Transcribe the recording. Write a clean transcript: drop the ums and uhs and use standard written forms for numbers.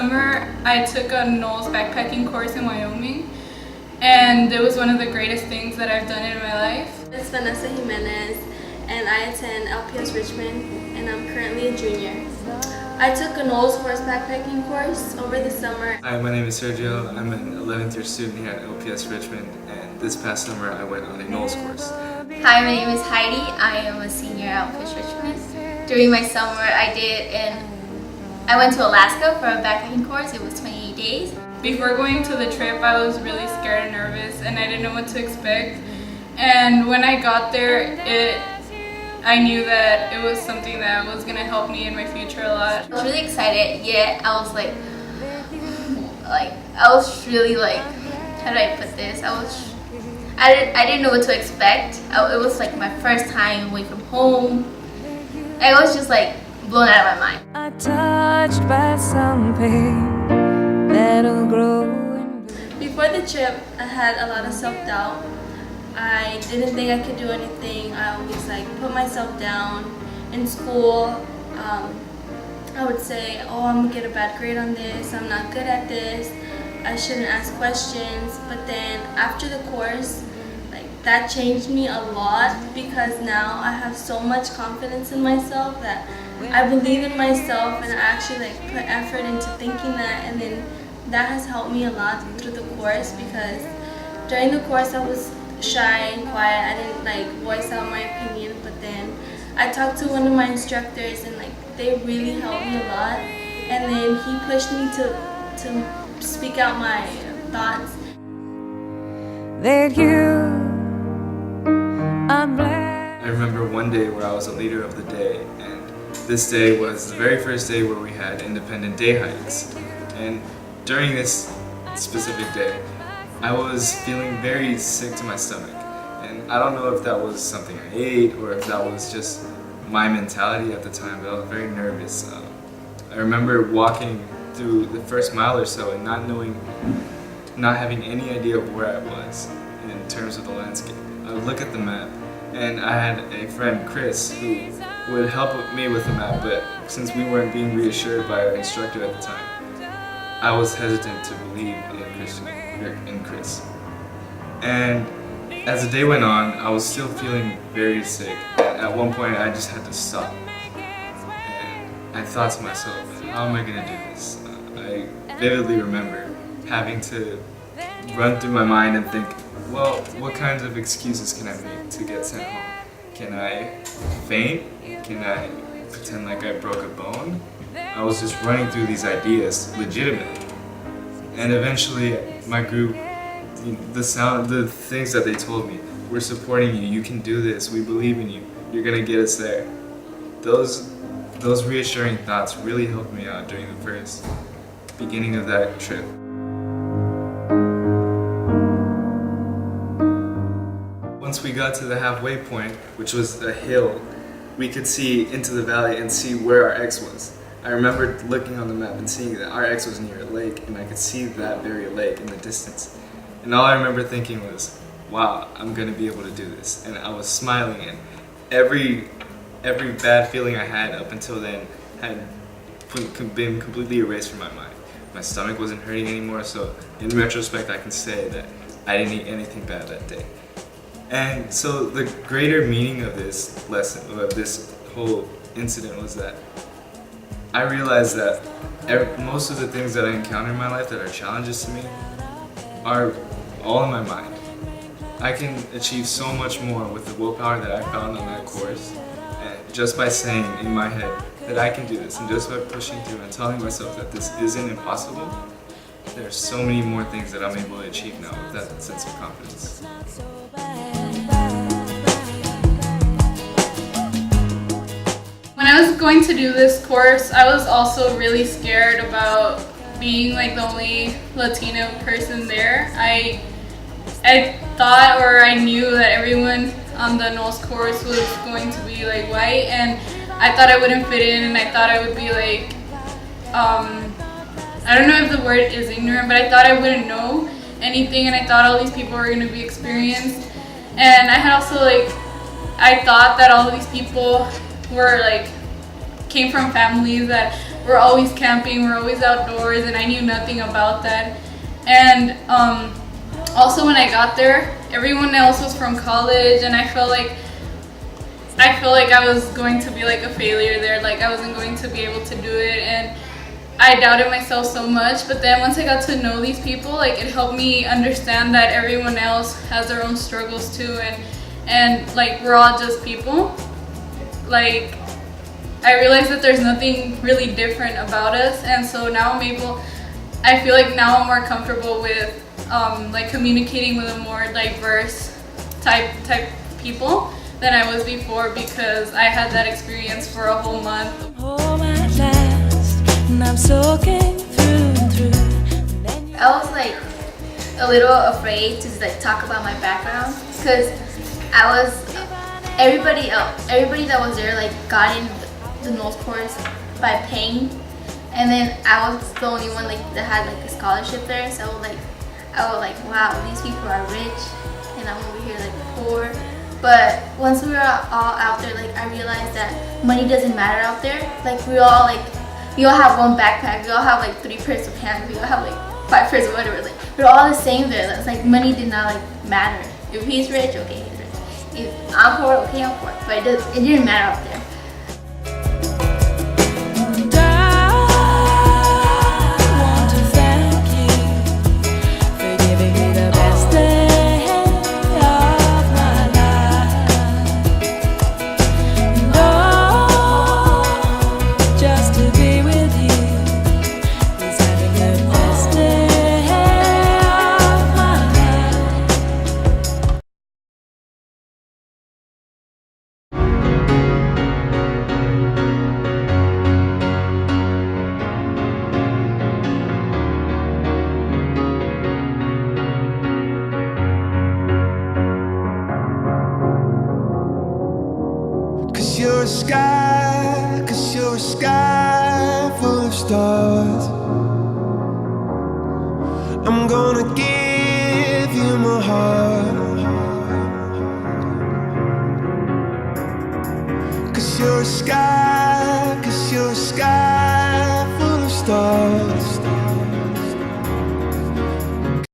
summer I took a NOLS backpacking course in Wyoming, and it was one of the greatest things that I've done in my life. It's Vanessa Jimenez, and I attend LPS Richmond, and I'm currently a junior. I took a NOLS horse backpacking course over the summer. Hi, my name is Sergio. I'm an 11th year student here at LPS Richmond, and this past summer I went on a NOLS course. Hi, my name is Heidi. I am a senior at LPS Richmond. During my summer, I went to Alaska for a backpacking course. It was 28 days. Before going to the trip, I was really scared and nervous, and I didn't know what to expect. And when I got there, I knew that it was something that was going to help me in my future a lot. I was really excited, yet I was I was really like, how do I put this? I didn't know what to expect. It was like my first time away from home. I was just like blown out of my mind. I touched by some pain that'll grow. Before the trip, I had a lot of self-doubt. I didn't think I could do anything. I always put myself down. In school, I would say, oh, I'm gonna get a bad grade on this, I'm not good at this, I shouldn't ask questions. But then after the course, that changed me a lot, because now I have so much confidence in myself that I believe in myself, and I actually put effort into thinking that, and then that has helped me a lot through the course, because during the course I was shy and quiet. I didn't voice out my opinion, but then I talked to one of my instructors, and they really helped me a lot, and then he pushed me to speak out my thoughts. That I'm glad. I remember one day where I was a leader of the day, and this day was the very first day where we had independent day hikes. And during this specific day, I was feeling very sick to my stomach, and I don't know if that was something I ate or if that was just my mentality at the time, but I was very nervous. I remember walking through the first mile or so and not having any idea of where I was in terms of the landscape. I would look at the map, and I had a friend, Chris, who would help me with the map, but since we weren't being reassured by our instructor at the time, I was hesitant to believe in Chris. And as the day went on, I was still feeling very sick. And at one point, I just had to stop. And I thought to myself, how am I going to do this? I vividly remember having to run through my mind and think, well, what kinds of excuses can I make to get sent home? Can I faint? Can I pretend like I broke a bone? I was just running through these ideas legitimately. And eventually my group, the things that they told me, we're supporting you, you can do this, we believe in you, you're gonna get us there. Those reassuring thoughts really helped me out during the first beginning of that trip. Once we got to the halfway point, which was a hill, we could see into the valley and see where our X was. I remember looking on the map and seeing that our X was near a lake, and I could see that very lake in the distance. And all I remember thinking was, wow, I'm gonna be able to do this. And I was smiling, and every bad feeling I had up until then had been completely erased from my mind. My stomach wasn't hurting anymore, so in retrospect I can say that I didn't eat anything bad that day. And so the greater meaning of this lesson, of this whole incident, was that I realized that most of the things that I encounter in my life that are challenges to me are all in my mind. I can achieve so much more with the willpower that I found on that course, and just by saying in my head that I can do this, and just by pushing through and telling myself that this isn't impossible, there are so many more things that I'm able to achieve now with that sense of confidence. When I was going to do this course, I was also really scared about being the only Latino person there. I thought, or I knew, that everyone on the NOLS course was going to be white, and I thought I wouldn't fit in, and I thought I would be I don't know if the word is ignorant, but I thought I wouldn't know anything, and I thought all these people were going to be experienced. And I had also I thought that all these people were came from families that we're always camping, we're always outdoors, and I knew nothing about that. And also when I got there, everyone else was from college, and I felt like I was going to be like a failure there, like I wasn't going to be able to do it, and I doubted myself so much. But then once I got to know these people, like it helped me understand that everyone else has their own struggles too, and like we're all just people. Like I realized that there's nothing really different about us, and so now I feel like now I'm more comfortable with like communicating with a more diverse type people than I was before, because I had that experience for a whole month. Home at last, and I'm soaking through and through. I was like a little afraid to like talk about my background, because everybody that was there like got in the NOLS course by paying, and then I was the only one like that had like a scholarship there. So I was like, wow, these people are rich, and I'm over here like poor. But once we were all out there, like I realized that money doesn't matter out there. Like we all have one backpack, we all have like 3 pairs of pants, we all have like 5 pairs of whatever. Like we're all the same there. That's like money did not like matter. If he's rich, okay, he's rich. If I'm poor, okay, I'm poor. But it didn't matter out there. And I want to thank you for giving me the best day of my life. And oh, just to be with you is having the best day of my life. Cause you're a sky full of stars. I'm gonna give you my heart. Cause you're a sky